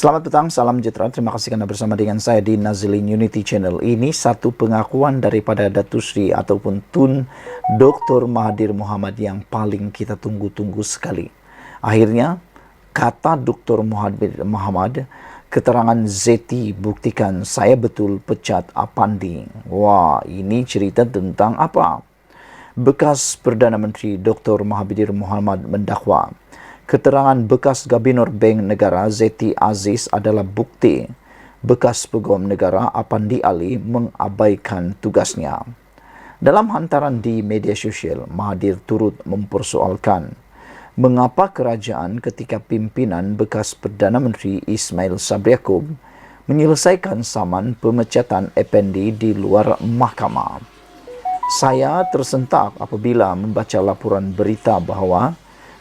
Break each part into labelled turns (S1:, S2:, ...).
S1: Selamat petang, salam sejahtera. Terima kasih karena bersama dengan saya di Nazilin Unity Channel. Ini satu pengakuan daripada Datuk Sri ataupun Tun Dr. Mahathir Mohamad yang paling kita tunggu-tunggu sekali. Akhirnya, kata Dr. Mahathir Mohamad, keterangan Zeti buktikan saya betul pecat Apandi. Wah, ini cerita tentang apa? Bekas Perdana Menteri Dr. Mahathir Mohamad mendakwa keterangan bekas Gubernur Bank Negara Zeti Aziz adalah bukti bekas Peguam Negara Apandi Ali mengabaikan tugasnya. Dalam hantaran di media sosial, Mahathir turut mempersoalkan mengapa kerajaan ketika pimpinan bekas Perdana Menteri Ismail Sabri Yaakob menyelesaikan saman pemecatan Apandi di luar mahkamah. Saya tersentak apabila membaca laporan berita bahawa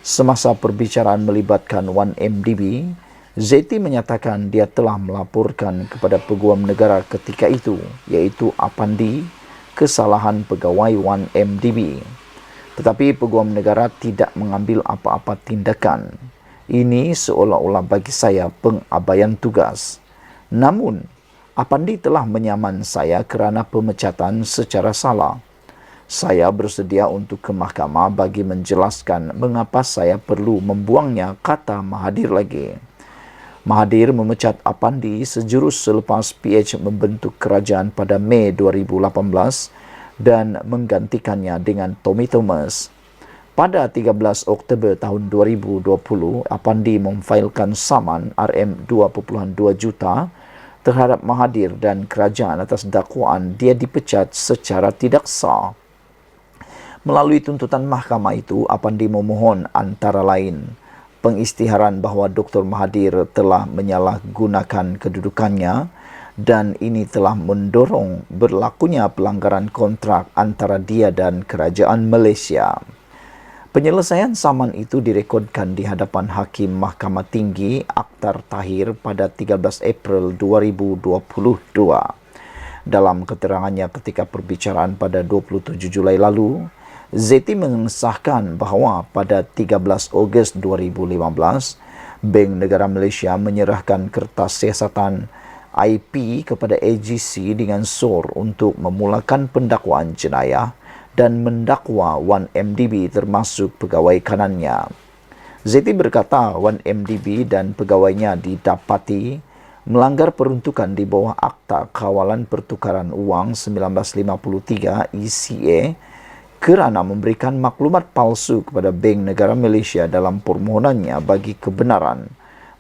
S1: semasa perbicaraan melibatkan 1MDB, Zeti menyatakan dia telah melaporkan kepada Peguam Negara ketika itu, iaitu Apandi, kesalahan pegawai 1MDB. Tetapi Peguam Negara tidak mengambil apa-apa tindakan. Ini seolah-olah bagi saya pengabaian tugas. Namun, Apandi telah menyaman saya kerana pemecatan secara salah. Saya bersedia untuk ke mahkamah bagi menjelaskan mengapa saya perlu membuangnya, kata Mahathir lagi. Mahathir memecat Apandi sejurus selepas PH membentuk kerajaan pada Mei 2018 dan menggantikannya dengan Tommy Thomas. Pada 13 Oktober tahun 2020, Apandi memfailkan saman RM2.2 juta terhadap Mahathir dan kerajaan atas dakwaan dia dipecat secara tidak sah. Melalui tuntutan mahkamah itu, Apandi memohon antara lain pengisytiharan bahawa Dr. Mahathir telah menyalahgunakan kedudukannya dan ini telah mendorong berlakunya pelanggaran kontrak antara dia dan kerajaan Malaysia. Penyelesaian saman itu direkodkan di hadapan Hakim Mahkamah Tinggi Akhtar Tahir pada 13 April 2022. Dalam keterangannya ketika perbicaraan pada 27 Julai lalu, Zeti mengesahkan bahawa pada 13 Ogos 2015, Bank Negara Malaysia menyerahkan kertas siasatan IP kepada AGC dengan SOR untuk memulakan pendakwaan jenayah dan mendakwa 1MDB termasuk pegawai kanannya. Zeti berkata 1MDB dan pegawainya didapati melanggar peruntukan di bawah Akta Kawalan Pertukaran Wang 1953 ECA kerana memberikan maklumat palsu kepada Bank Negara Malaysia dalam permohonannya bagi kebenaran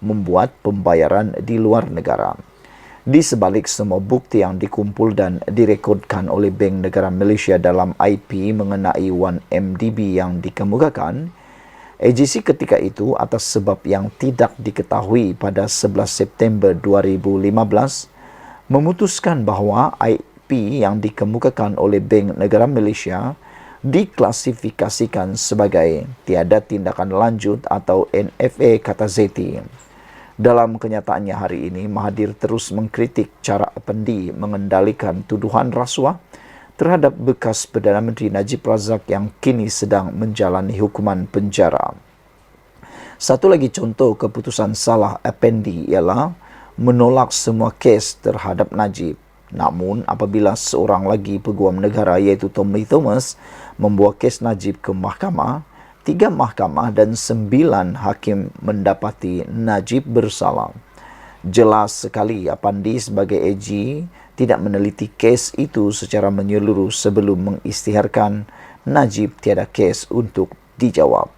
S1: membuat pembayaran di luar negara. Di sebalik semua bukti yang dikumpul dan direkodkan oleh Bank Negara Malaysia dalam IP mengenai 1MDB yang dikemukakan, AGC ketika itu atas sebab yang tidak diketahui pada 11 September 2015 memutuskan bahawa IP yang dikemukakan oleh Bank Negara Malaysia diklasifikasikan sebagai tiada tindakan lanjut atau NFA, kata Zeti. Dalam kenyataannya hari ini, Mahathir terus mengkritik cara Apandi mengendalikan tuduhan rasuah terhadap bekas Perdana Menteri Najib Razak yang kini sedang menjalani hukuman penjara. Satu lagi contoh keputusan salah Apandi ialah menolak semua kes terhadap Najib. Namun, apabila seorang lagi peguam negara iaitu Tommy Thomas membawa kes Najib ke mahkamah, 3 mahkamah dan 9 hakim mendapati Najib bersalah. Jelas sekali Apandi sebagai AG tidak meneliti kes itu secara menyeluruh sebelum mengisytiharkan Najib tiada kes untuk dijawab.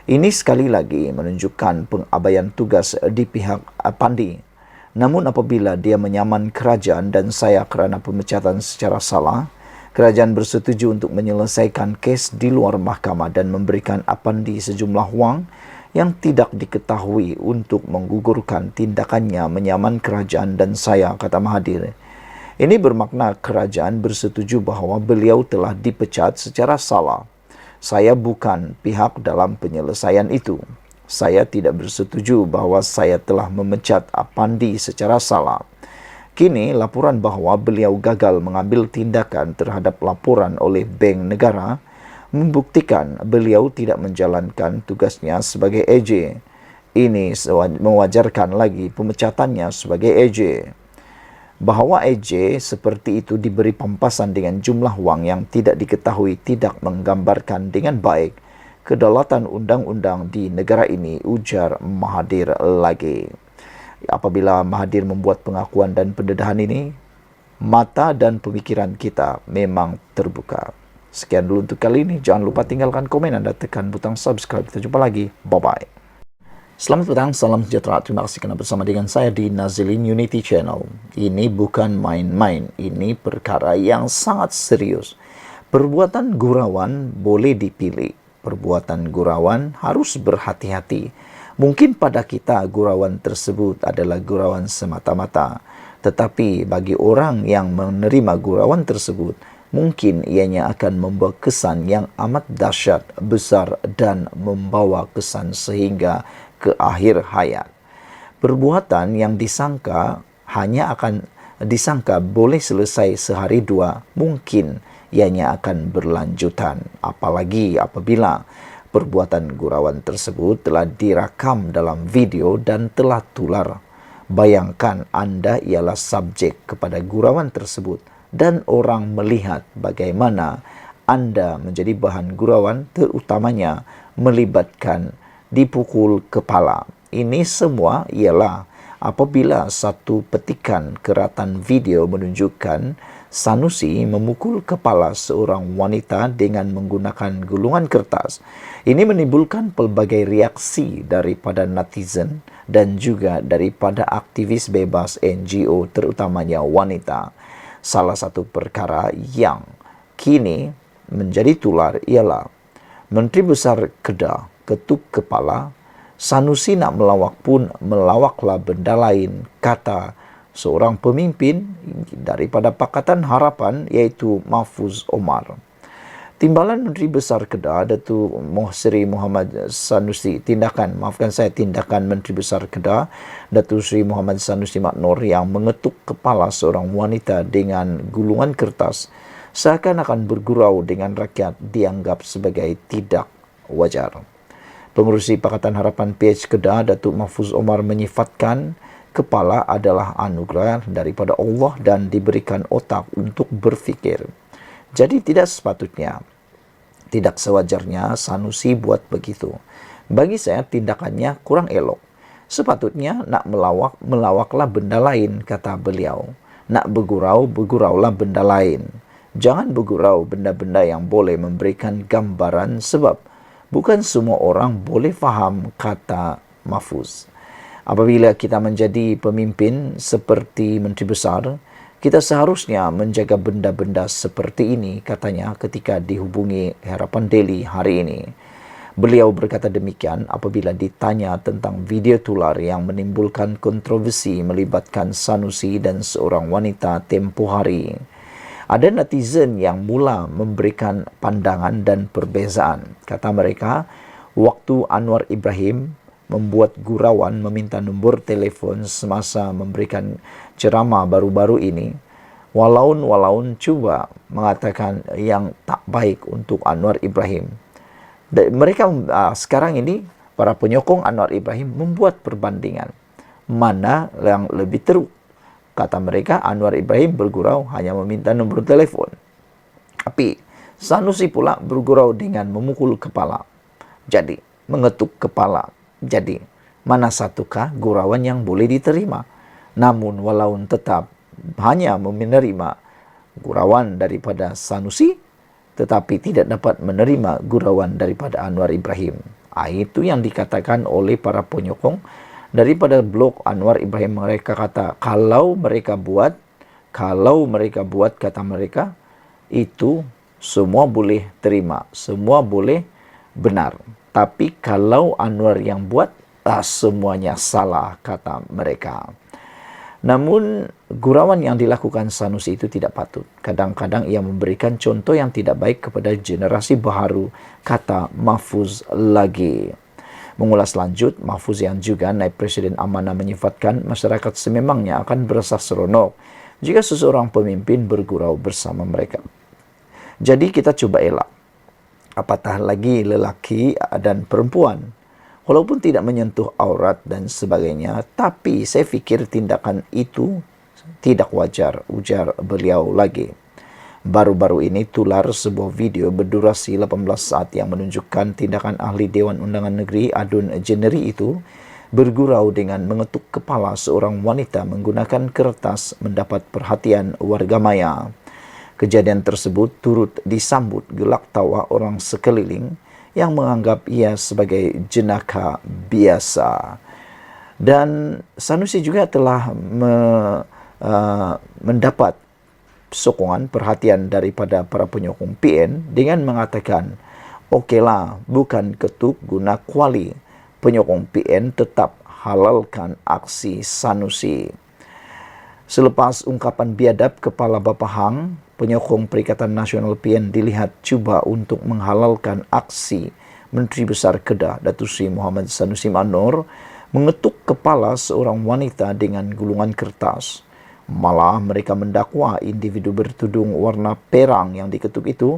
S1: Ini sekali lagi menunjukkan pengabaian tugas di pihak Apandi. Namun apabila dia menyaman kerajaan dan saya kerana pemecatan secara salah, kerajaan bersetuju untuk menyelesaikan kes di luar mahkamah dan memberikan Apandi sejumlah wang yang tidak diketahui untuk menggugurkan tindakannya menyaman kerajaan dan saya, kata Mahathir. Ini bermakna kerajaan bersetuju bahawa beliau telah dipecat secara salah. Saya bukan pihak dalam penyelesaian itu. Saya tidak bersetuju bahawa saya telah memecat Apandi secara salah. Kini, laporan bahawa beliau gagal mengambil tindakan terhadap laporan oleh Bank Negara membuktikan beliau tidak menjalankan tugasnya sebagai AJ. Ini mewajarkan lagi pemecatannya sebagai EJ. Bahawa EJ seperti itu diberi pampasan dengan jumlah wang yang tidak diketahui tidak menggambarkan dengan baik kedaulatan undang-undang di negara ini, ujar Mahathir lagi. Apabila Mahathir membuat pengakuan dan pendedahan ini, mata dan pemikiran kita memang terbuka. Sekian dulu untuk kali ini. Jangan lupa tinggalkan komen dan tekan butang subscribe. Kita jumpa lagi. Bye-bye. Selamat petang, salam sejahtera. Terima kasih kerana bersama dengan saya di Nazilin Unity Channel. Ini bukan main-main. Ini perkara yang sangat serius. Perbuatan gurauan boleh dipilih. Perbuatan gurauan harus berhati-hati. Mungkin pada kita gurauan tersebut adalah gurauan semata-mata. Tetapi bagi orang yang menerima gurauan tersebut, mungkin ianya akan membawa kesan yang amat dahsyat, besar dan membawa kesan sehingga ke akhir hayat. Perbuatan yang disangka hanya akan disangka boleh selesai sehari dua, mungkin ianya akan berlanjutan. Apalagi apabila perbuatan gurauan tersebut telah direkam dalam video dan telah tular. Bayangkan anda ialah subjek kepada gurauan tersebut dan orang melihat bagaimana anda menjadi bahan gurauan, terutamanya melibatkan dipukul kepala. Ini semua ialah apabila satu petikan keratan video menunjukkan Sanusi memukul kepala seorang wanita dengan menggunakan gulungan kertas. Ini menimbulkan pelbagai reaksi daripada netizen dan juga daripada aktivis bebas NGO, terutamanya wanita. Salah satu perkara yang kini menjadi tular ialah Menteri Besar Kedah ketuk kepala, Sanusi nak melawak pun melawaklah benda lain, kata seorang pemimpin daripada Pakatan Harapan iaitu Mahfuz Omar. Timbalan Menteri Besar Kedah, Datuk Seri Muhammad Sanusi, tindakan Menteri Besar Kedah, Datuk Seri Muhammad Sanusi Maknor yang mengetuk kepala seorang wanita dengan gulungan kertas seakan-akan bergurau dengan rakyat dianggap sebagai tidak wajar. Pengerusi Pakatan Harapan PH Kedah, Datuk Mahfuz Omar menyifatkan kepala adalah anugerah daripada Allah dan diberikan otak untuk berfikir. Jadi tidak sepatutnya, tidak sewajarnya Sanusi buat begitu. Bagi saya tindakannya kurang elok. Sepatutnya nak melawaklah benda lain, kata beliau. Nak berguraulah benda lain. Jangan bergurau benda-benda yang boleh memberikan gambaran sebab bukan semua orang boleh faham, kata Mahfuz. Apabila kita menjadi pemimpin seperti Menteri Besar, kita seharusnya menjaga benda-benda seperti ini, katanya ketika dihubungi Harapan Daily hari ini. Beliau berkata demikian apabila ditanya tentang video tular yang menimbulkan kontroversi melibatkan Sanusi dan seorang wanita tempoh hari. Ada netizen yang mula memberikan pandangan dan perbezaan. Kata mereka, waktu Anwar Ibrahim membuat gurauan meminta nombor telefon semasa memberikan ceramah baru-baru ini, walaun cuba mengatakan yang tak baik untuk Anwar Ibrahim. Mereka sekarang ini, para penyokong Anwar Ibrahim membuat perbandingan. Mana yang lebih teruk? Kata mereka, Anwar Ibrahim bergurau hanya meminta nombor telefon. Tapi Sanusi pula bergurau dengan memukul kepala. Jadi, mengetuk kepala. Jadi, mana satukah gurauan yang boleh diterima? Namun, walaupun tetap hanya menerima gurauan daripada Sanusi, tetapi tidak dapat menerima gurauan daripada Anwar Ibrahim. Itu yang dikatakan oleh para penyokong daripada blog Anwar Ibrahim. Mereka kata, kalau mereka buat, kata mereka, itu semua boleh terima, semua boleh benar. Tapi kalau Anwar yang buat, semuanya salah, kata mereka. Namun, gurauan yang dilakukan Sanusi itu tidak patut. Kadang-kadang ia memberikan contoh yang tidak baik kepada generasi baru, kata Mahfuz lagi. Mengulas lanjut, Mahfuz yang juga naib Presiden amanah menyifatkan masyarakat sememangnya akan berasa seronok jika seseorang pemimpin bergurau bersama mereka. Jadi kita cuba elak. Apatah lagi lelaki dan perempuan. walaupun tidak menyentuh aurat dan sebagainya, tapi saya fikir tindakan itu tidak wajar, ujar beliau lagi. Baru-baru ini tular sebuah video berdurasi 18 saat yang menunjukkan tindakan ahli Dewan Undangan Negeri Adun Jeneri itu bergurau dengan mengetuk kepala seorang wanita menggunakan kertas mendapat perhatian warga maya. Kejadian tersebut turut disambut gelak tawa orang sekeliling yang menganggap ia sebagai jenaka biasa. Dan Sanusi juga telah mendapat sokongan perhatian daripada para penyokong PN dengan mengatakan, okeylah, bukan ketuk guna kuali. Penyokong PN tetap halalkan aksi Sanusi. Selepas ungkapan biadab Kepala Bapa Hang, penyokong Perikatan Nasional PN dilihat cuba untuk menghalalkan aksi Menteri Besar Kedah Datuk Seri Muhammad Sanusi Manor mengetuk kepala seorang wanita dengan gulungan kertas. Malah mereka mendakwa individu bertudung warna perang yang diketuk itu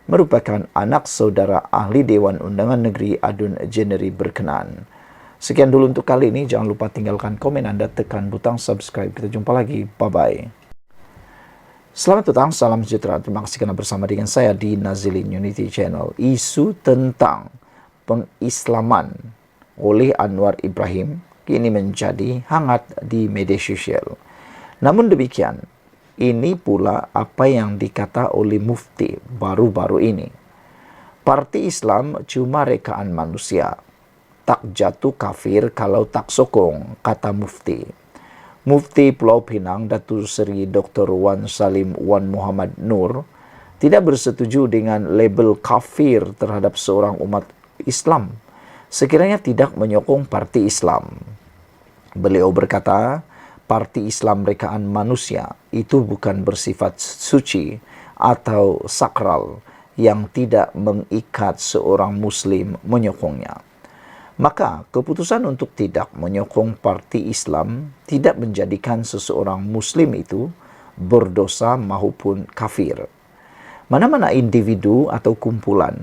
S1: merupakan anak saudara ahli Dewan Undangan Negeri Adun Jeneri berkenan. Sekian dulu untuk kali ini. Jangan lupa tinggalkan komen Anda, tekan butang subscribe. Kita jumpa lagi. Bye-bye. Selamat petang, salam sejahtera. Terima kasih kerana bersama dengan saya di Nazilin Unity Channel. Isu tentang pengislaman oleh Anwar Ibrahim kini menjadi hangat di media sosial. Namun demikian, ini pula apa yang dikata oleh Mufti baru-baru ini. Parti Islam cuma rekaan manusia. Tak jatuh kafir kalau tak sokong, kata Mufti. Mufti Pulau Pinang Datuk Seri Dr. Wan Salim Wan Muhammad Nur tidak bersetuju dengan label kafir terhadap seorang umat Islam sekiranya tidak menyokong Parti Islam. Beliau berkata, Parti Islam rekaan manusia itu bukan bersifat suci atau sakral yang tidak mengikat seorang Muslim menyokongnya. Maka keputusan untuk tidak menyokong Parti Islam tidak menjadikan seseorang Muslim itu berdosa maupun kafir. Mana-mana individu atau kumpulan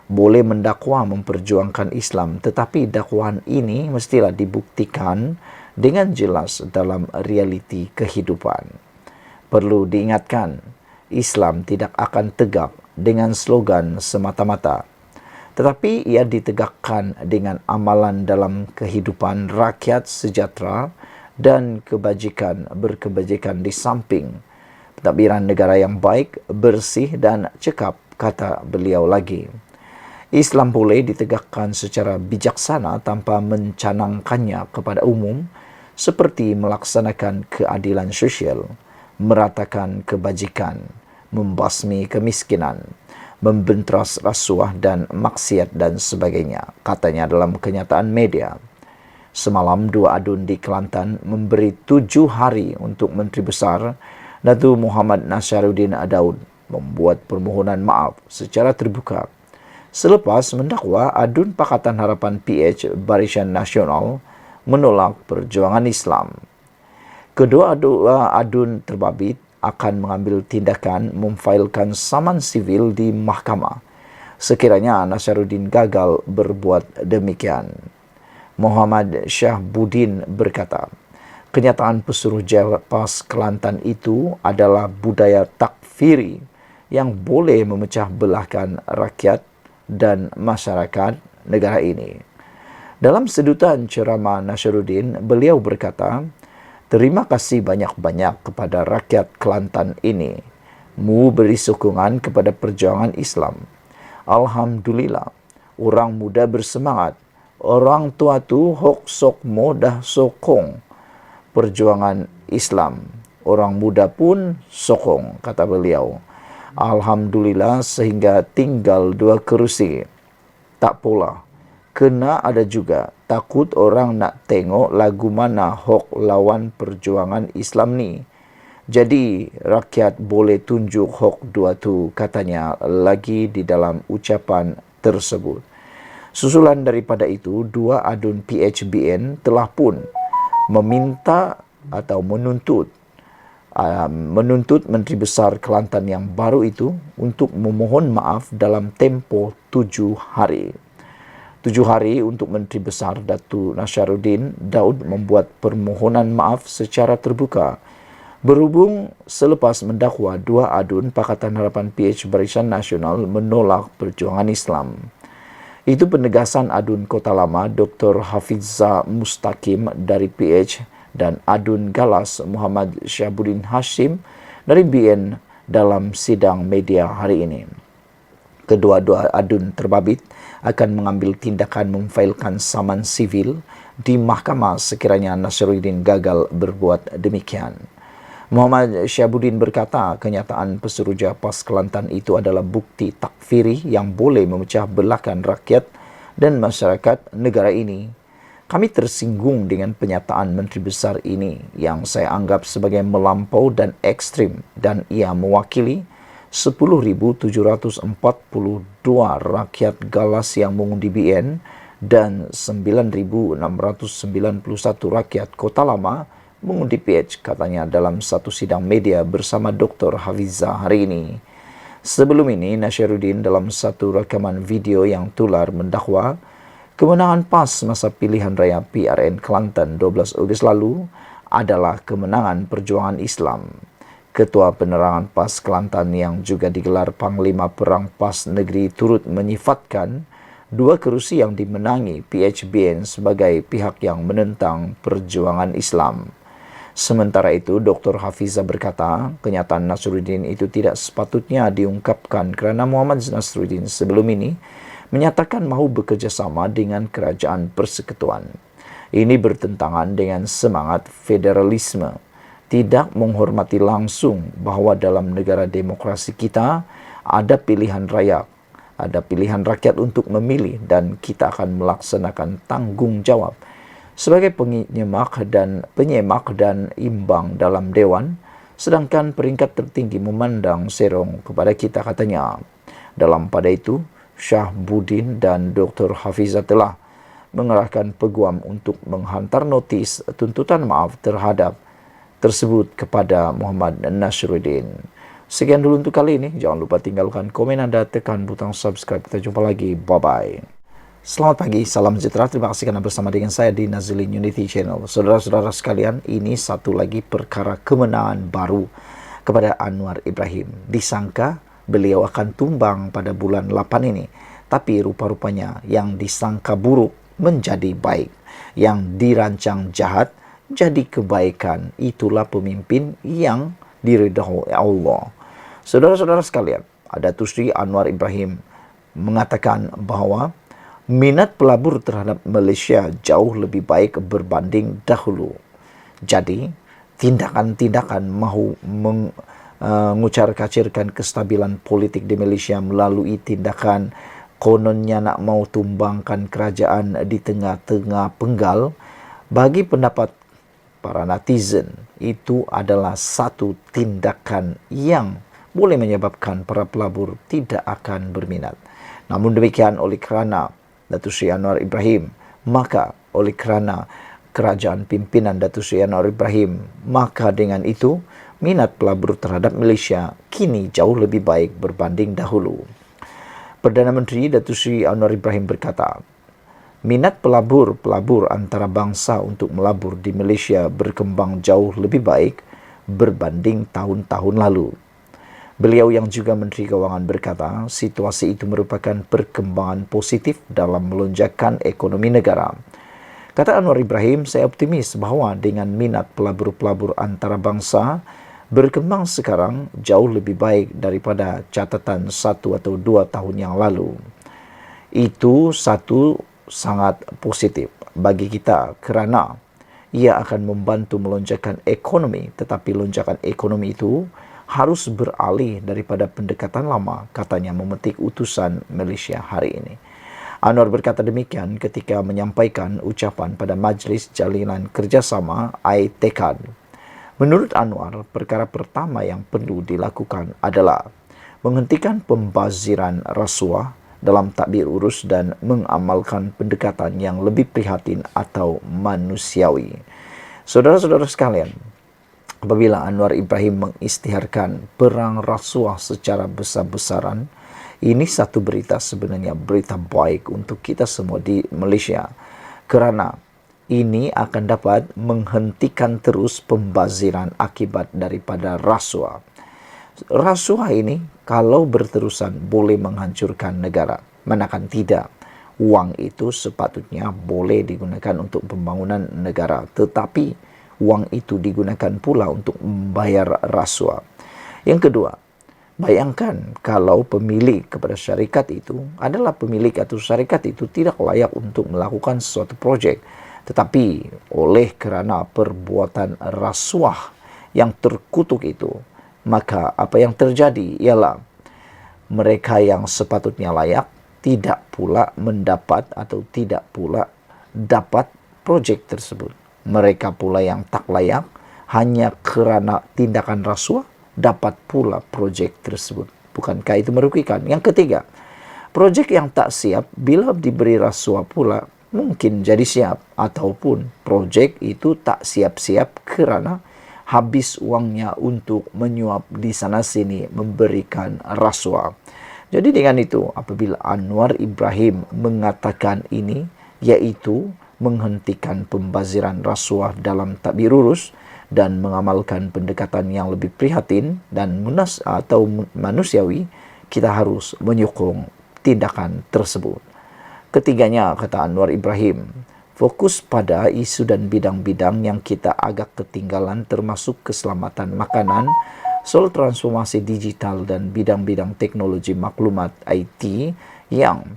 S1: boleh mendakwa memperjuangkan Islam, tetapi dakwaan ini mestilah dibuktikan dengan jelas dalam realiti kehidupan. Perlu diingatkan, Islam tidak akan tegak dengan slogan semata-mata, tetapi ia ditegakkan dengan amalan dalam kehidupan rakyat sejahtera dan berkebajikan di samping pentadbiran negara yang baik, bersih dan cekap, kata beliau lagi. Islam boleh ditegakkan secara bijaksana tanpa mencanangkannya kepada umum, seperti melaksanakan keadilan sosial, meratakan kebajikan, membasmi kemiskinan, membenteras rasuah dan maksiat dan sebagainya, katanya dalam kenyataan media. Semalam dua adun di Kelantan memberi 7 hari untuk Menteri Besar Datuk Muhammad Nasharuddin Daud membuat permohonan maaf secara terbuka selepas mendakwa adun Pakatan Harapan PH Barisan Nasional menolak perjuangan Islam. Kedua adun terbabit akan mengambil tindakan memfailkan saman sivil di mahkamah sekiranya Nasharuddin gagal berbuat demikian. Muhammad Syahbudin berkata, kenyataan pesuruh Jalpas Kelantan itu adalah budaya takfiri yang boleh memecah belahkan rakyat dan masyarakat negara ini. Dalam sedutan ceramah Nasharuddin, beliau berkata, terima kasih banyak-banyak kepada rakyat Kelantan ini. Mu beri sokongan kepada perjuangan Islam. Alhamdulillah, orang muda bersemangat. Orang tua tu hok sok mo dah sokong perjuangan Islam. Orang muda pun sokong, kata beliau. Alhamdulillah sehingga tinggal 2 kerusi. Tak pula, kena ada juga takut orang nak tengok lagu mana hok lawan perjuangan Islam ni. Jadi rakyat boleh tunjuk hok 2 tu, katanya lagi di dalam ucapan tersebut. Susulan daripada itu, 2 adun PHBN telah pun meminta atau menuntut Menteri Besar Kelantan yang baru itu untuk memohon maaf dalam tempoh 7 hari. 7 hari untuk Menteri Besar Datu Nasharuddin Daud membuat permohonan maaf secara terbuka berhubung selepas mendakwa 2 adun Pakatan Harapan PH Barisan Nasional menolak perjuangan Islam. Itu penegasan adun Kota Lama Dr. Hafizah Mustaqim dari PH dan adun Galas Muhammad Syabuddin Hashim dari BN dalam sidang media hari ini. Kedua-dua adun terbabit akan mengambil tindakan memfailkan saman sivil di mahkamah sekiranya Nasruddin gagal berbuat demikian. Muhammad Syabuddin berkata kenyataan Pesuruhjaya PAS Kelantan itu adalah bukti takfiri yang boleh memecah belahkan rakyat dan masyarakat negara ini. Kami tersinggung dengan penyataan Menteri Besar ini yang saya anggap sebagai melampau dan ekstrim dan ia mewakili 10,742 rakyat Galas yang mengundi BN dan 9,691 rakyat Kota Lama mengundi PH, katanya dalam satu sidang media bersama Dr. Hafizah hari ini. Sebelum ini, Nasharuddin dalam satu rekaman video yang tular mendakwa kemenangan PAS masa pilihan raya PRN Kelantan 12 Ogos lalu adalah kemenangan perjuangan Islam. Ketua Penerangan PAS Kelantan yang juga digelar Panglima Perang PAS Negeri turut menyifatkan 2 kerusi yang dimenangi PHBN sebagai pihak yang menentang perjuangan Islam. Sementara itu, Dr. Hafizah berkata, kenyataan Nasruddin itu tidak sepatutnya diungkapkan kerana Muhammad Nasruddin sebelum ini menyatakan mahu bekerjasama dengan Kerajaan Persekutuan. Ini bertentangan dengan semangat federalisme, tidak menghormati langsung bahawa dalam negara demokrasi kita ada pilihan rakyat untuk memilih dan kita akan melaksanakan tanggungjawab sebagai penyemak dan imbang dalam Dewan, sedangkan peringkat tertinggi memandang serong kepada kita, katanya. Dalam pada itu, Syabuddin dan Dr. Hafizah telah mengerahkan peguam untuk menghantar notis tuntutan maaf terhadap tersebut kepada Muhammad Nasruddin. Sekian dulu untuk kali ini. Jangan lupa tinggalkan komen anda, tekan butang subscribe. Kita jumpa lagi. Bye-bye. Selamat pagi, salam sejahtera. Terima kasih kerana bersama dengan saya di Nazilin Unity Channel. Saudara-saudara sekalian, ini satu lagi perkara kemenangan baru kepada Anwar Ibrahim. Disangka beliau akan tumbang pada bulan 8 ini. Tapi rupa-rupanya yang disangka buruk menjadi baik. Yang dirancang jahat jadi kebaikan. Itulah pemimpin yang diridhoi Allah. Saudara-saudara sekalian, Datuk Seri Anwar Ibrahim mengatakan bahawa minat pelabur terhadap Malaysia jauh lebih baik berbanding dahulu. Jadi, tindakan-tindakan mahu mengucar-kacirkan kestabilan politik di Malaysia melalui tindakan kononnya nak mau tumbangkan kerajaan di tengah-tengah penggal, bagi pendapat para netizen, itu adalah satu tindakan yang boleh menyebabkan para pelabur tidak akan berminat. Namun demikian, oleh kerana Datuk Seri Anwar Ibrahim, maka oleh kerana kerajaan pimpinan Datuk Seri Anwar Ibrahim, maka dengan itu minat pelabur terhadap Malaysia kini jauh lebih baik berbanding dahulu. Perdana Menteri Datuk Seri Anwar Ibrahim berkata, minat pelabur antarabangsa untuk melabur di Malaysia berkembang jauh lebih baik berbanding tahun-tahun lalu. Beliau yang juga Menteri Kewangan berkata, situasi itu merupakan perkembangan positif dalam melonjakkan ekonomi negara. Kata Anwar Ibrahim, saya optimis bahawa dengan minat pelabur-pelabur antarabangsa berkembang sekarang jauh lebih baik daripada catatan 1 atau 2 tahun yang lalu. Itu satu sangat positif bagi kita kerana ia akan membantu melonjakkan ekonomi, tetapi lonjakan ekonomi itu harus beralih daripada pendekatan lama, katanya memetik utusan Malaysia hari ini. Anwar berkata demikian ketika menyampaikan ucapan pada Majlis Jalinan Kerjasama ITECAD. Menurut Anwar, perkara pertama yang perlu dilakukan adalah menghentikan pembaziran rasuah dalam tadbir urus dan mengamalkan pendekatan yang lebih prihatin atau manusiawi. Saudara-saudara sekalian, apabila Anwar Ibrahim mengisytiharkan perang rasuah secara besar-besaran Ini satu berita, sebenarnya berita baik untuk kita semua di Malaysia, kerana ini akan dapat menghentikan terus pembaziran akibat daripada rasuah. Rasuah ini kalau berterusan boleh menghancurkan negara. Manakala tidak, wang itu sepatutnya boleh digunakan untuk pembangunan negara, tetapi wang itu digunakan pula untuk membayar rasuah. Yang kedua, bayangkan kalau pemilik kepada syarikat itu adalah pemilik atau syarikat itu tidak layak untuk melakukan suatu projek, tetapi oleh kerana perbuatan rasuah yang terkutuk itu, maka apa yang terjadi ialah mereka yang sepatutnya layak tidak pula mendapat atau tidak pula dapat projek tersebut. Mereka pula yang tak layak hanya kerana tindakan rasuah dapat pula projek tersebut. Bukankah itu merugikan? Yang ketiga, projek yang tak siap bila diberi rasuah pula mungkin jadi siap, ataupun projek itu tak siap-siap kerana habis uangnya untuk menyuap di sana sini memberikan rasuah. Jadi dengan itu, apabila Anwar Ibrahim mengatakan ini, iaitu menghentikan pembaziran rasuah dalam tadbir urus dan mengamalkan pendekatan yang lebih prihatin dan manusiawi, kita harus menyokong tindakan tersebut. Ketiganya, kata Anwar Ibrahim, fokus pada isu dan bidang-bidang yang kita agak ketinggalan, termasuk keselamatan makanan, soal transformasi digital dan bidang-bidang teknologi maklumat IT yang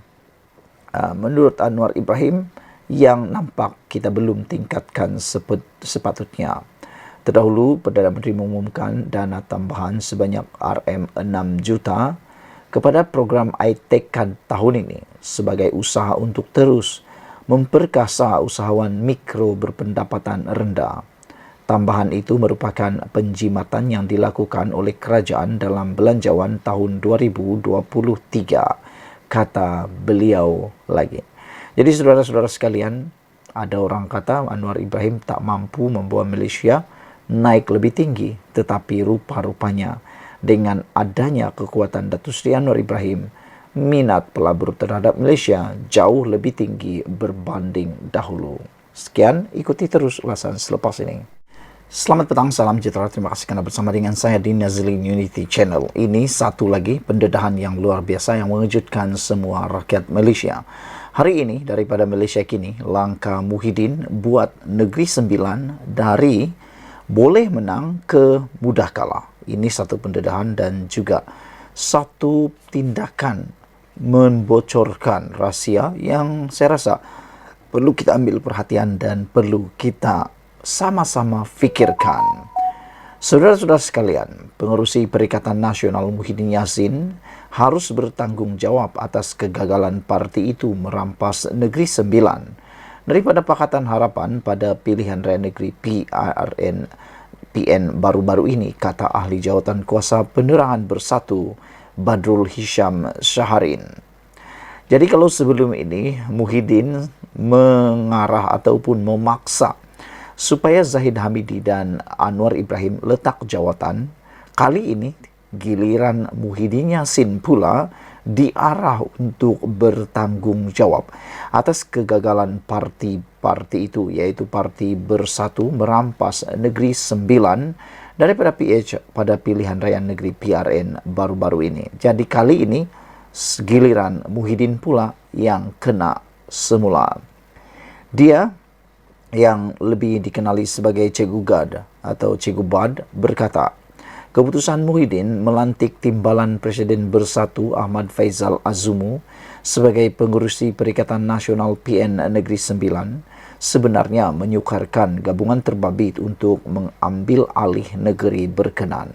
S1: menurut Anwar Ibrahim yang nampak kita belum tingkatkan sepatutnya. Terdahulu, Perdana Menteri mengumumkan dana tambahan sebanyak RM6 juta kepada program iTech tahun ini sebagai usaha untuk terus memperkasa usahawan mikro berpendapatan rendah. Tambahan itu merupakan penjimatan yang dilakukan oleh kerajaan dalam belanjawan tahun 2023, kata beliau lagi. Jadi saudara-saudara sekalian, ada orang kata Anwar Ibrahim tak mampu membawa Malaysia naik lebih tinggi, tetapi rupa-rupanya dengan adanya kekuatan Datuk Seri Anwar Ibrahim, minat pelabur terhadap Malaysia jauh lebih tinggi berbanding dahulu. Sekian, ikuti terus ulasan selepas ini. Selamat petang, salam sejahtera. Terima kasih kerana bersama dengan saya di Nazlin Unity Channel. Ini satu lagi pendedahan yang luar biasa yang mengejutkan semua rakyat Malaysia. Hari ini daripada Malaysia Kini, langkah Muhyiddin buat Negeri Sembilan dari boleh menang ke mudah kalah. Ini satu pendedahan dan juga satu tindakan membocorkan rahsia yang saya rasa perlu kita ambil perhatian dan perlu kita sama-sama fikirkan. Saudara-saudara sekalian, pengerusi Perikatan Nasional Muhyiddin Yassin harus bertanggung jawab atas kegagalan parti itu merampas Negeri Sembilan daripada Pakatan Harapan pada pilihan raya negeri PN baru-baru ini, kata ahli jawatan kuasa penerangan bersatu Badrul Hisham Syaharin. Jadi kalau sebelum ini Muhyiddin mengarah ataupun memaksa supaya Zahid Hamidi dan Anwar Ibrahim letak jawatan, kali ini giliran Muhyiddin Yassin pula diarah untuk bertanggung jawab atas kegagalan parti itu, iaitu Parti Bersatu merampas Negeri Sembilan daripada PH pada pilihan raya negeri PRN baru-baru ini. Jadi kali ini giliran Muhyiddin pula yang kena semula. Dia yang lebih dikenali sebagai Cikgu Gad atau Cikgu Bad berkata, keputusan Muhyiddin melantik Timbalan Presiden Bersatu Ahmad Faizal Azumu sebagai pengerusi Perikatan Nasional PN Negeri Sembilan sebenarnya menyukarkan gabungan terbabit untuk mengambil alih negeri berkenan.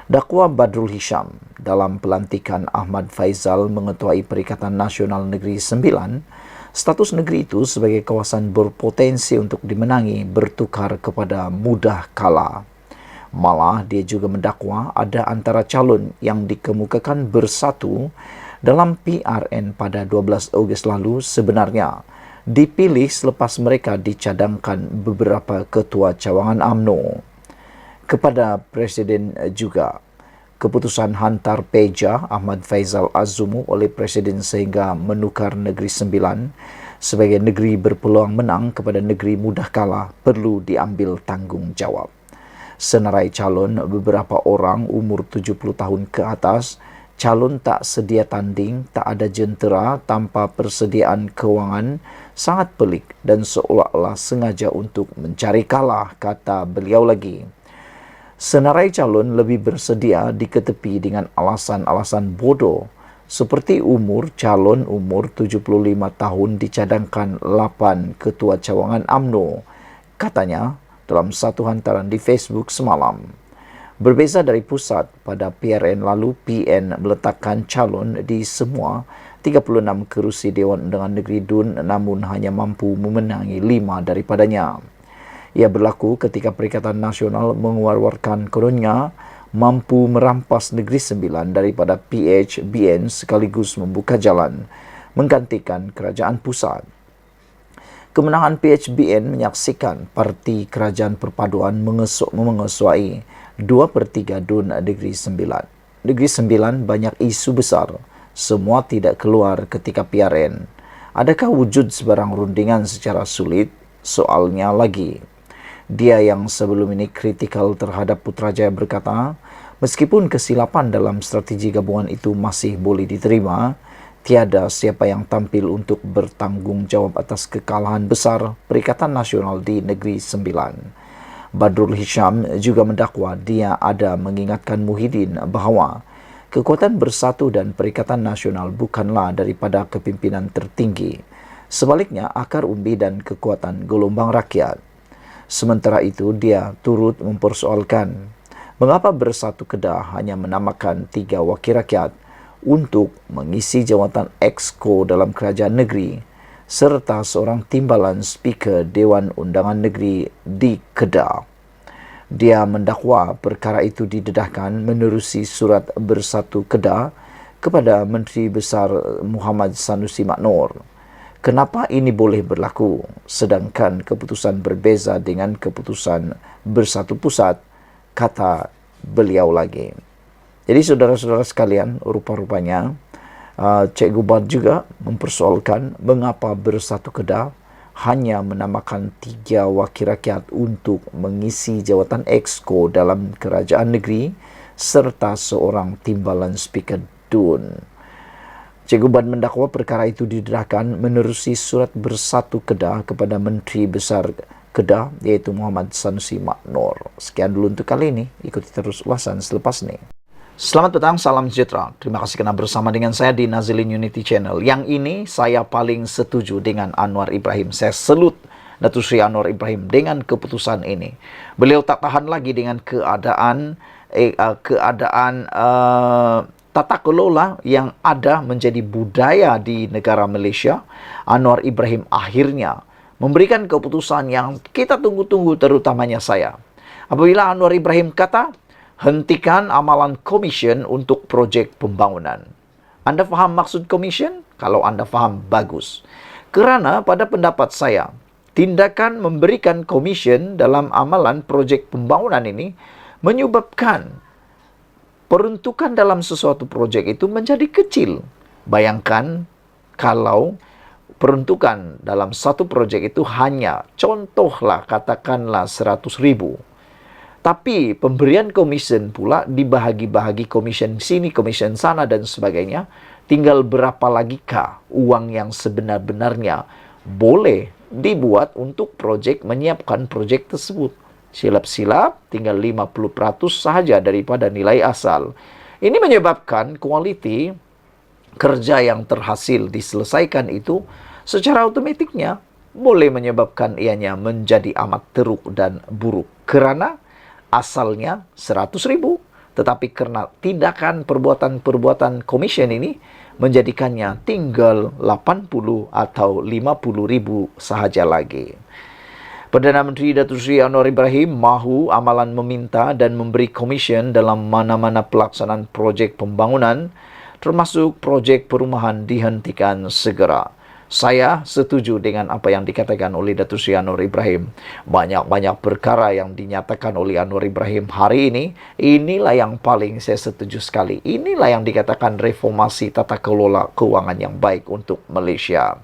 S1: Dakwa Badrul Hisham dalam pelantikan Ahmad Faizal mengetuai Perikatan Nasional Negeri Sembilan, status negeri itu sebagai kawasan berpotensi untuk dimenangi bertukar kepada mudah kalah. Malah dia juga mendakwa ada antara calon yang dikemukakan bersatu dalam PRN pada 12 Ogos lalu sebenarnya dipilih selepas mereka dicadangkan beberapa ketua cawangan UMNO. Kepada Presiden juga, keputusan hantar peja Ahmad Faizal Azumu oleh Presiden sehingga menukar Negeri Sembilan sebagai negeri berpeluang menang kepada negeri mudah kalah perlu diambil tanggungjawab. Senarai calon beberapa orang umur 70 tahun ke atas, calon tak sedia tanding, tak ada jentera tanpa persediaan kewangan, sangat pelik dan seolah-olah sengaja untuk mencari kalah, kata beliau lagi. Senarai calon lebih bersedia diketepi dengan alasan-alasan bodoh, seperti calon umur 75 tahun dicadangkan 8 ketua cawangan UMNO, katanya dalam satu hantaran di Facebook semalam. Berbeza dari pusat, pada PRN lalu PN meletakkan calon di semua 36 kerusi Dewan Undangan Negeri DUN namun hanya mampu memenangi 5 daripadanya. Ia berlaku ketika Perikatan Nasional mengeluarkan kononnya mampu merampas Negeri Sembilan daripada PHBN sekaligus membuka jalan menggantikan kerajaan pusat. Kemenangan PHBN menyaksikan Parti Kerajaan Perpaduan mengesuai 2/3 DUN Negeri Sembilan. Negeri Sembilan banyak isu besar, semua tidak keluar ketika PRN. Adakah wujud sebarang rundingan secara sulit? Soalnya lagi. Dia yang sebelum ini kritikal terhadap Putrajaya berkata, meskipun kesilapan dalam strategi gabungan itu masih boleh diterima, tiada siapa yang tampil untuk bertanggung jawab atas kekalahan besar Perikatan Nasional di Negeri Sembilan. Badrul Hisham juga mendakwa dia ada mengingatkan Muhyiddin bahawa kekuatan bersatu dan Perikatan Nasional bukanlah daripada kepimpinan tertinggi. Sebaliknya, akar umbi dan kekuatan gelombang rakyat. Sementara itu, dia turut mempersoalkan mengapa Bersatu Kedah hanya menamakan 3 wakil rakyat untuk mengisi jawatan Exco dalam kerajaan negeri serta seorang timbalan Speaker Dewan Undangan Negeri di Kedah. Dia mendakwa perkara itu didedahkan menerusi surat Bersatu Kedah kepada Menteri Besar Muhammad Sanusi Maknor. Kenapa ini boleh berlaku sedangkan keputusan berbeza dengan keputusan Bersatu Pusat, kata beliau lagi. Jadi saudara-saudara sekalian, rupa-rupanya Cikgu Bad juga mempersoalkan mengapa Bersatu Kedah hanya menamakan 3 wakil rakyat untuk mengisi jawatan Exco dalam kerajaan negeri serta seorang timbalan Speaker DUN. Cikgu Bad mendakwa perkara itu didedahkan menerusi surat Bersatu Kedah kepada Menteri Besar Kedah iaitu Muhammad Sanusi Maknor. Sekian dulu untuk kali ini. Ikuti terus ulasan selepas ini. Selamat petang, salam sejahtera. Terima kasih kerana bersama dengan saya di Nazilin Unity Channel. Yang ini saya paling setuju dengan Anwar Ibrahim. Saya salut Datuk Seri Anwar Ibrahim dengan keputusan ini. Beliau tak tahan lagi dengan keadaan tata kelola yang ada menjadi budaya di negara Malaysia. Anwar Ibrahim akhirnya memberikan keputusan yang kita tunggu-tunggu, terutamanya saya. Apabila Anwar Ibrahim kata, hentikan amalan komisen untuk projek pembangunan. Anda faham maksud komisen? Kalau anda faham, bagus. Kerana pada pendapat saya, tindakan memberikan komisen dalam amalan projek pembangunan ini menyebabkan peruntukan dalam sesuatu projek itu menjadi kecil. Bayangkan kalau peruntukan dalam satu projek itu hanya, contohlah katakanlah 100,000. Tapi pemberian komisen pula dibahagi-bahagi, komisen sini, komisen sana dan sebagainya. Tinggal berapa lagi kah uang yang sebenar-benarnya boleh dibuat untuk projek, menyiapkan projek tersebut. Silap-silap tinggal 50% sahaja daripada nilai asal. Ini menyebabkan kualiti kerja yang terhasil diselesaikan itu secara otomatiknya boleh menyebabkan ianya menjadi amat teruk dan buruk. Kerana asalnya 100,000, tetapi kerana tindakan perbuatan-perbuatan komisen ini menjadikannya tinggal 80 atau 50,000 sahaja lagi. Perdana Menteri Datuk Seri Anwar Ibrahim mahu amalan meminta dan memberi komisen dalam mana-mana pelaksanaan projek pembangunan termasuk projek perumahan dihentikan segera. Saya setuju dengan apa yang dikatakan oleh Datuk Seri Anwar Ibrahim. Banyak-banyak perkara yang dinyatakan oleh Anwar Ibrahim hari ini, inilah yang paling saya setuju sekali. Inilah yang dikatakan reformasi tata kelola keuangan yang baik untuk Malaysia.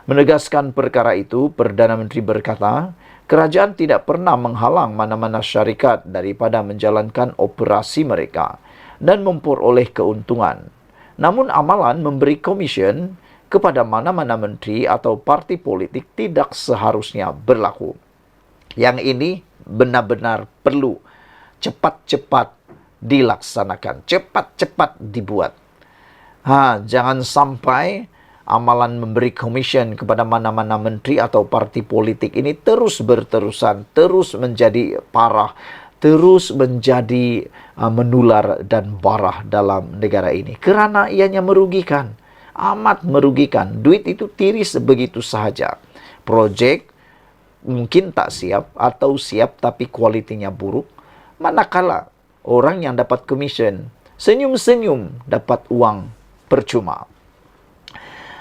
S1: Menegaskan perkara itu, Perdana Menteri berkata, kerajaan tidak pernah menghalang mana-mana syarikat daripada menjalankan operasi mereka dan memperoleh keuntungan. Namun amalan memberi komisen kepada mana-mana menteri atau parti politik tidak seharusnya berlaku. Yang ini benar-benar perlu cepat-cepat dilaksanakan, cepat-cepat dibuat. Jangan sampai amalan memberi komisen kepada mana-mana menteri atau parti politik ini terus berterusan, terus menjadi parah, terus menjadi menular dan barah dalam negara ini. Kerana ianya merugikan, amat merugikan. Duit itu tiris begitu sahaja. Projek mungkin tak siap atau siap tapi kualitinya buruk. Manakala orang yang dapat komisen senyum-senyum dapat uang percuma.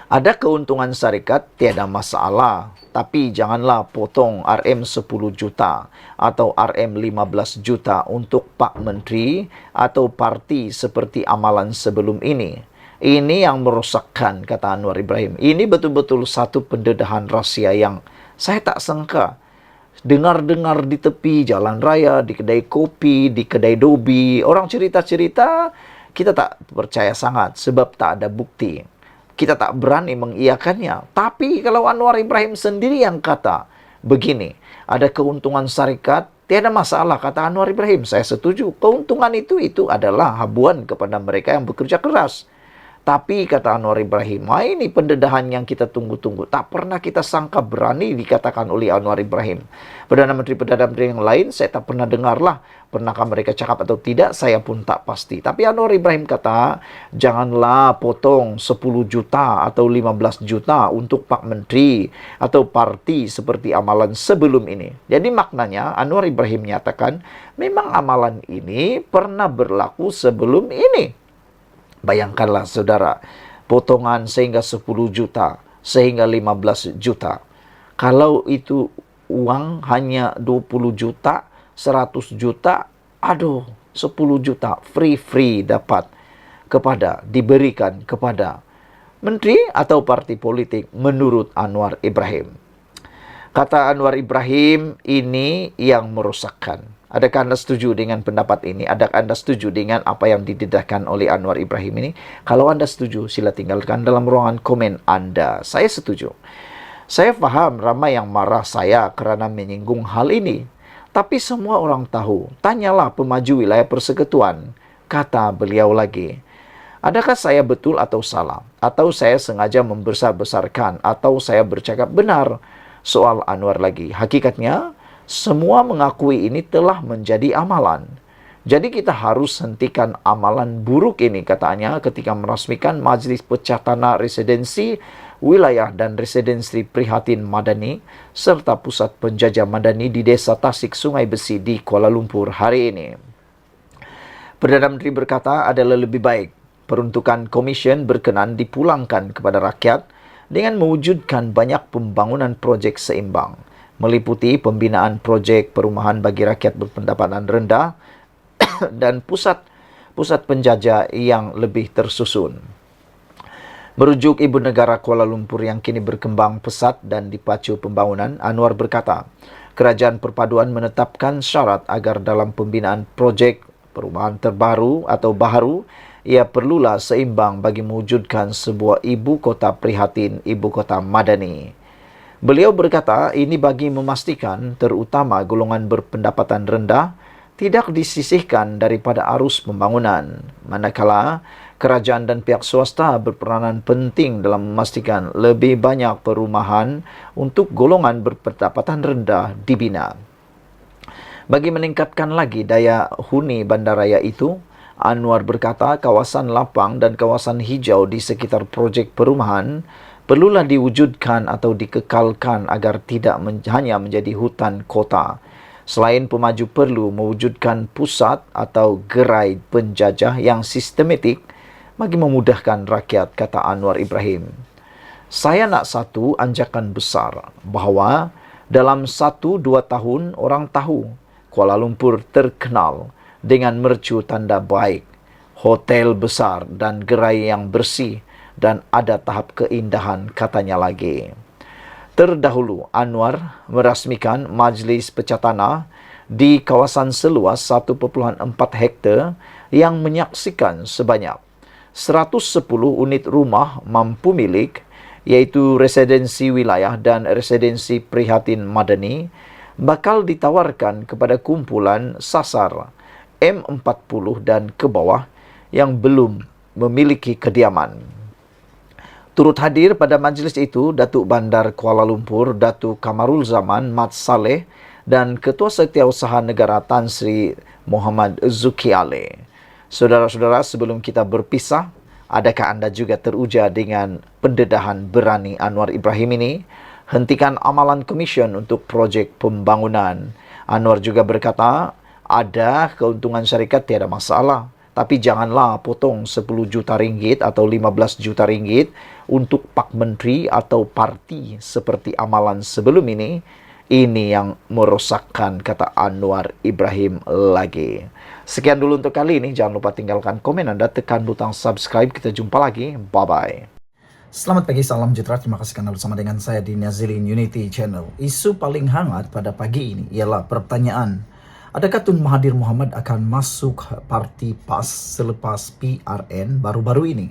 S1: Ada keuntungan syarikat, tiada masalah. Tapi janganlah potong RM10 juta atau RM15 juta untuk Pak Menteri atau parti seperti amalan sebelum ini. Ini yang merosakkan, kata Anwar Ibrahim. Ini betul-betul satu pendedahan rahsia yang saya tak sangka. Dengar-dengar di tepi jalan raya, di kedai kopi, di kedai dobi. Orang cerita-cerita, kita tak percaya sangat sebab tak ada bukti. Kita tak berani mengiyakannya. Tapi kalau Anwar Ibrahim sendiri yang kata, begini, ada keuntungan syarikat, tiada masalah, kata Anwar Ibrahim. Saya setuju. Keuntungan itu adalah habuan kepada mereka yang bekerja keras. Tapi kata Anwar Ibrahim, ini pendedahan yang kita tunggu-tunggu. Tak pernah kita sangka berani dikatakan oleh Anwar Ibrahim. Perdana Menteri yang lain saya tak pernah dengarlah. Pernahkah mereka cakap atau tidak, saya pun tak pasti. Tapi Anwar Ibrahim kata, janganlah potong 10 juta atau 15 juta untuk Pak Menteri atau parti seperti amalan sebelum ini. Jadi maknanya Anwar Ibrahim menyatakan, memang amalan ini pernah berlaku sebelum ini. Bayangkanlah saudara, potongan sehingga 10 juta, sehingga 15 juta. Kalau itu uang hanya 20 juta, 100 juta, 10 juta, free dapat diberikan kepada menteri atau parti politik menurut Anwar Ibrahim. Kata Anwar Ibrahim, ini yang merosakkan. Adakah Anda setuju dengan pendapat ini? Adakah Anda setuju dengan apa yang didedahkan oleh Anwar Ibrahim ini? Kalau Anda setuju, sila tinggalkan dalam ruangan komen Anda. Saya setuju. Saya faham ramai yang marah saya kerana menyinggung hal ini. Tapi semua orang tahu. Tanyalah pemaju wilayah persekutuan. Kata beliau lagi. Adakah saya betul atau salah? Atau saya sengaja membesar-besarkan? Atau saya bercakap benar? Soal Anwar lagi. Hakikatnya, semua mengakui ini telah menjadi amalan. Jadi kita harus hentikan amalan buruk ini, katanya, ketika merasmikan Majlis Pecah Tanah Residensi Wilayah dan Residensi Prihatin Madani serta Pusat Penjajah Madani di Desa Tasik Sungai Besi di Kuala Lumpur hari ini. Perdana Menteri berkata adalah lebih baik peruntukan komisen berkenan dipulangkan kepada rakyat dengan mewujudkan banyak pembangunan projek seimbang, meliputi pembinaan projek perumahan bagi rakyat berpendapatan rendah dan pusat penjajah yang lebih tersusun. Merujuk Ibu Negara Kuala Lumpur yang kini berkembang pesat dan dipacu pembangunan, Anwar berkata, kerajaan perpaduan menetapkan syarat agar dalam pembinaan projek perumahan terbaru atau baharu, ia perlulah seimbang bagi mewujudkan sebuah ibu kota prihatin, ibu kota madani. Beliau berkata ini bagi memastikan terutama golongan berpendapatan rendah tidak disisihkan daripada arus pembangunan. Manakala kerajaan dan pihak swasta berperanan penting dalam memastikan lebih banyak perumahan untuk golongan berpendapatan rendah dibina. Bagi meningkatkan lagi daya huni bandaraya itu, Anwar berkata kawasan lapang dan kawasan hijau di sekitar projek perumahan perlulah diwujudkan atau dikekalkan agar tidak hanya menjadi hutan kota. Selain pemaju perlu mewujudkan pusat atau gerai penjajah yang sistematik bagi memudahkan rakyat, kata Anwar Ibrahim. Saya nak satu anjakan besar bahawa dalam 1-2 tahun orang tahu Kuala Lumpur terkenal dengan mercu tanda baik, hotel besar dan gerai yang bersih dan ada tahap keindahan katanya lagi. Terdahulu, Anwar merasmikan Majlis Pecah Tanah di kawasan seluas 1.4 hektar yang menyaksikan sebanyak 110 unit rumah mampu milik, iaitu residensi wilayah dan residensi prihatin madani, bakal ditawarkan kepada kumpulan sasar M40 dan ke bawah yang belum memiliki kediaman. Turut hadir pada majlis itu Datuk Bandar Kuala Lumpur Datuk Kamarul Zaman Mat Saleh dan Ketua Setiausaha Negara Tan Sri Muhammad Zuki Ali. Saudara-saudara, sebelum kita berpisah, adakah anda juga teruja dengan pendedahan berani Anwar Ibrahim ini? Hentikan amalan komision untuk projek pembangunan. Anwar juga berkata, ada keuntungan syarikat tiada masalah. Tapi janganlah potong 10 juta ringgit atau 15 juta ringgit untuk Pak Menteri atau parti seperti amalan sebelum ini. Ini yang merosakkan, kata Anwar Ibrahim lagi. Sekian dulu untuk kali ini. Jangan lupa tinggalkan komen anda, tekan butang subscribe. Kita jumpa lagi. Bye-bye.
S2: Selamat pagi, salam sejahtera. Terima kasih karena bersama dengan saya di Nazilin Unity Channel. Isu paling hangat pada pagi ini ialah pertanyaan, adakah Tun Mahathir Mohamad akan masuk parti PAS selepas PRN baru-baru ini?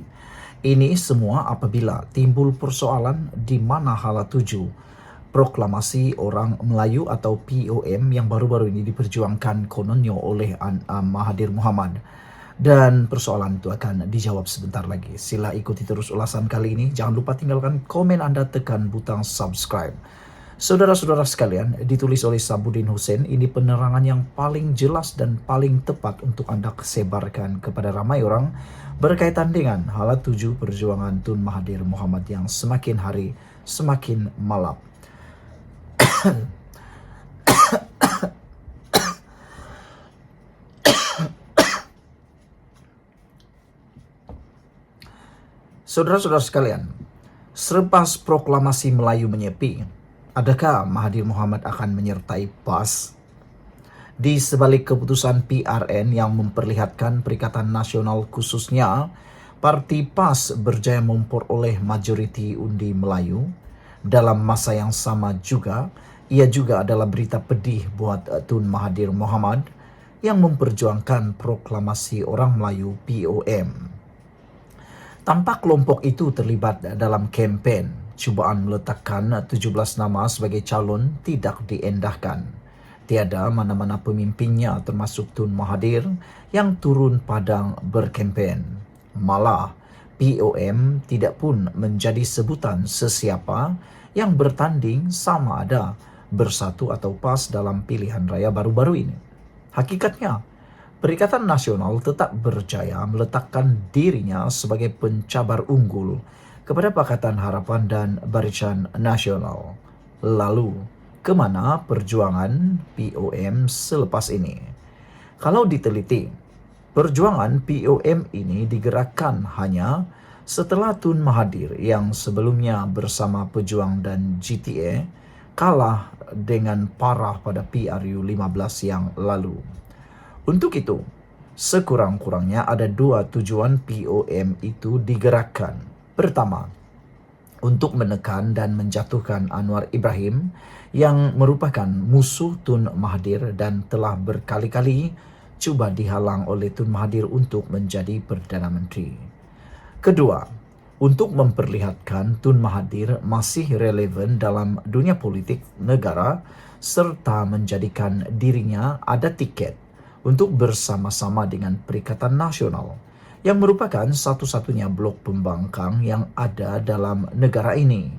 S2: Ini semua apabila timbul persoalan di mana hala tuju proklamasi orang Melayu atau POM yang baru-baru ini diperjuangkan kononnya oleh Mahathir Mohamad. Dan persoalan itu akan dijawab sebentar lagi. Sila ikuti terus ulasan kali ini. Jangan lupa tinggalkan komen anda, tekan butang subscribe. Saudara-saudara sekalian, ditulis oleh Sabudin Hussein, ini penerangan yang paling jelas dan paling tepat untuk anda sebarkan kepada ramai orang berkaitan dengan hala tuju perjuangan Tun Mahathir Mohamad yang semakin hari semakin malap. Saudara-saudara sekalian, selepas proklamasi Melayu menyepi, adakah Mahathir Mohamad akan menyertai PAS? Di sebalik keputusan PRN yang memperlihatkan Perikatan Nasional khususnya, Parti PAS berjaya memperoleh majoriti undi Melayu. Dalam masa yang sama juga, ia juga adalah berita pedih buat Tun Mahathir Mohamad yang memperjuangkan proklamasi orang Melayu POM. Tanpa kelompok itu terlibat dalam kempen, cubaan meletakkan 17 nama sebagai calon tidak diendahkan. Tiada mana-mana pemimpinnya termasuk Tun Mahathir yang turun padang berkempen. Malah, POM tidak pun menjadi sebutan sesiapa yang bertanding sama ada bersatu atau PAS dalam pilihan raya baru-baru ini. Hakikatnya, Perikatan Nasional tetap berjaya meletakkan dirinya sebagai pencabar unggul kepada Pakatan Harapan dan Barisan Nasional. Lalu, kemana perjuangan POM selepas ini? Kalau diteliti, perjuangan POM ini digerakkan hanya setelah Tun Mahathir yang sebelumnya bersama Pejuang dan GTA kalah dengan parah pada PRU 15 yang lalu. Untuk itu, sekurang-kurangnya ada dua tujuan POM itu digerakkan. Pertama, untuk menekan dan menjatuhkan Anwar Ibrahim yang merupakan musuh Tun Mahathir dan telah berkali-kali cuba dihalang oleh Tun Mahathir untuk menjadi Perdana Menteri. Kedua, untuk memperlihatkan Tun Mahathir masih relevan dalam dunia politik negara serta menjadikan dirinya ada tiket untuk bersama-sama dengan Perikatan Nasional yang merupakan satu-satunya blok pembangkang yang ada dalam negara ini.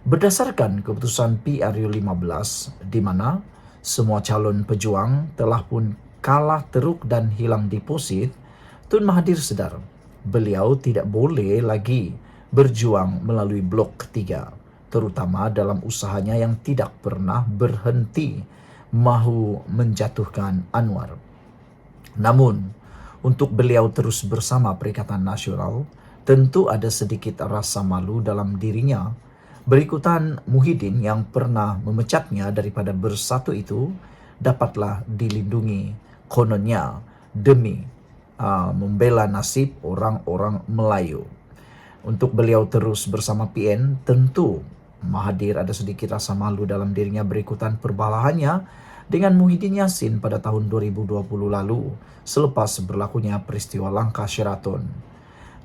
S2: Berdasarkan keputusan PRU 15 di mana semua calon pejuang telah pun kalah teruk dan hilang deposit, Tun Mahathir sedar beliau tidak boleh lagi berjuang melalui blok ketiga, terutama dalam usahanya yang tidak pernah berhenti mahu menjatuhkan Anwar. Namun, untuk beliau terus bersama Perikatan Nasional, Tentu ada sedikit rasa malu dalam dirinya. Berikutan Muhyiddin yang pernah memecatnya daripada bersatu itu dapatlah dilindungi kononnya demi membela nasib orang-orang Melayu. Untuk beliau terus bersama PN, tentu Mahathir ada sedikit rasa malu dalam dirinya berikutan perbalahannya dengan Muhyiddin Yassin pada tahun 2020 lalu selepas berlakunya peristiwa Langkah Sheraton.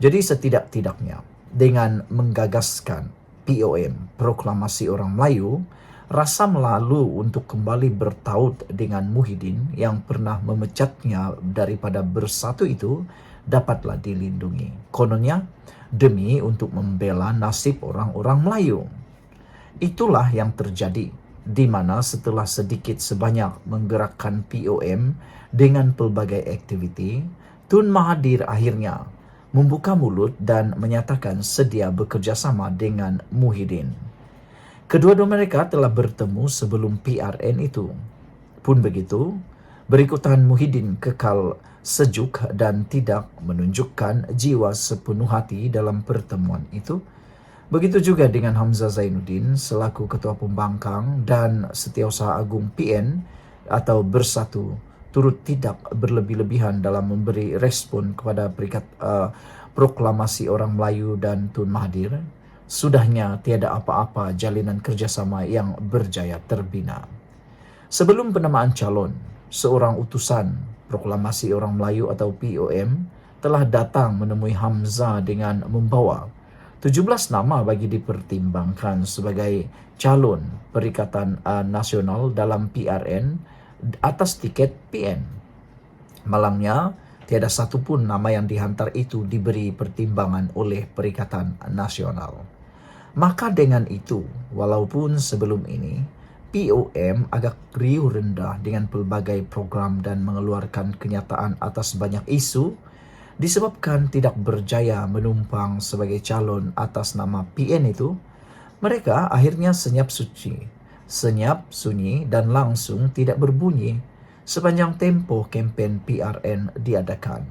S2: Jadi setidak-tidaknya dengan menggagaskan POM, Proklamasi Orang Melayu, rasa malu untuk kembali bertaut dengan Muhyiddin yang pernah memecatnya daripada bersatu itu dapatlah dilindungi. Kononnya demi untuk membela nasib orang-orang Melayu. Itulah yang terjadi, di mana setelah sedikit sebanyak menggerakkan POM dengan pelbagai aktiviti, Tun Mahathir akhirnya membuka mulut dan menyatakan sedia bekerjasama dengan Muhyiddin. Kedua-dua mereka telah bertemu sebelum PRN itu. Pun begitu, berikutan Muhyiddin kekal sejuk dan tidak menunjukkan jiwa sepenuh hati dalam pertemuan itu. Begitu juga dengan Hamzah Zainuddin selaku Ketua Pembangkang dan Setiausaha Agung PN atau Bersatu turut tidak berlebih-lebihan dalam memberi respon kepada Proklamasi Orang Melayu dan Tun Mahathir. Sudahnya tiada apa-apa jalinan kerjasama yang berjaya terbina. Sebelum penamaan calon, seorang utusan Proklamasi Orang Melayu atau POM telah datang menemui Hamzah dengan membawa 17 nama bagi dipertimbangkan sebagai calon Perikatan Nasional dalam PRN atas tiket PN. Malangnya, tiada satu pun nama yang dihantar itu diberi pertimbangan oleh Perikatan Nasional. Maka dengan itu, walaupun sebelum ini POM agak riuh rendah dengan pelbagai program dan mengeluarkan kenyataan atas banyak isu, disebabkan tidak berjaya menumpang sebagai calon atas nama PN itu, mereka akhirnya senyap sunyi dan langsung tidak berbunyi sepanjang tempo kempen PRN diadakan.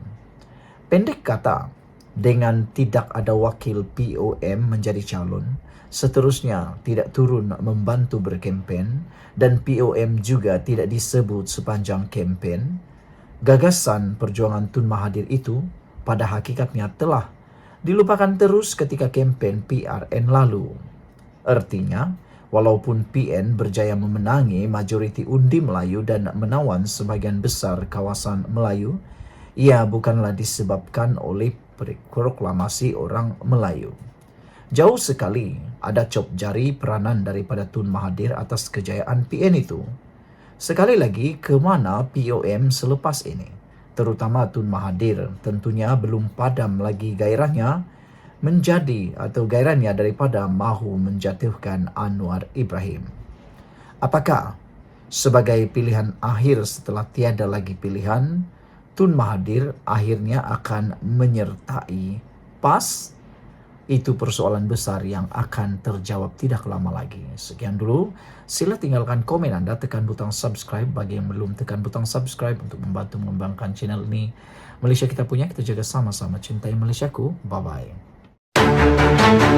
S2: Pendek kata, dengan tidak ada wakil POM menjadi calon, seterusnya tidak turun membantu berkempen dan POM juga tidak disebut sepanjang kempen, gagasan perjuangan Tun Mahathir itu pada hakikatnya telah dilupakan terus ketika kempen PRN lalu. Artinya, walaupun PN berjaya memenangi majoriti undi Melayu dan menawan sebagian besar kawasan Melayu, ia bukanlah disebabkan oleh Proklamasi Orang Melayu. Jauh sekali ada cop jari peranan daripada Tun Mahathir atas kejayaan PN itu. Sekali lagi, kemana POM selepas ini? Terutama Tun Mahathir tentunya belum padam lagi gairahnya daripada mahu menjatuhkan Anwar Ibrahim. Apakah sebagai pilihan akhir setelah tiada lagi pilihan, Tun Mahathir akhirnya akan menyertai PAS? Itu persoalan besar yang akan terjawab tidak lama lagi. Sekian dulu, sila tinggalkan komen Anda, tekan butang subscribe bagi yang belum tekan butang subscribe untuk membantu mengembangkan channel ini. Malaysia kita punya, kita jaga sama-sama, cintai Malaysiaku. Bye-bye.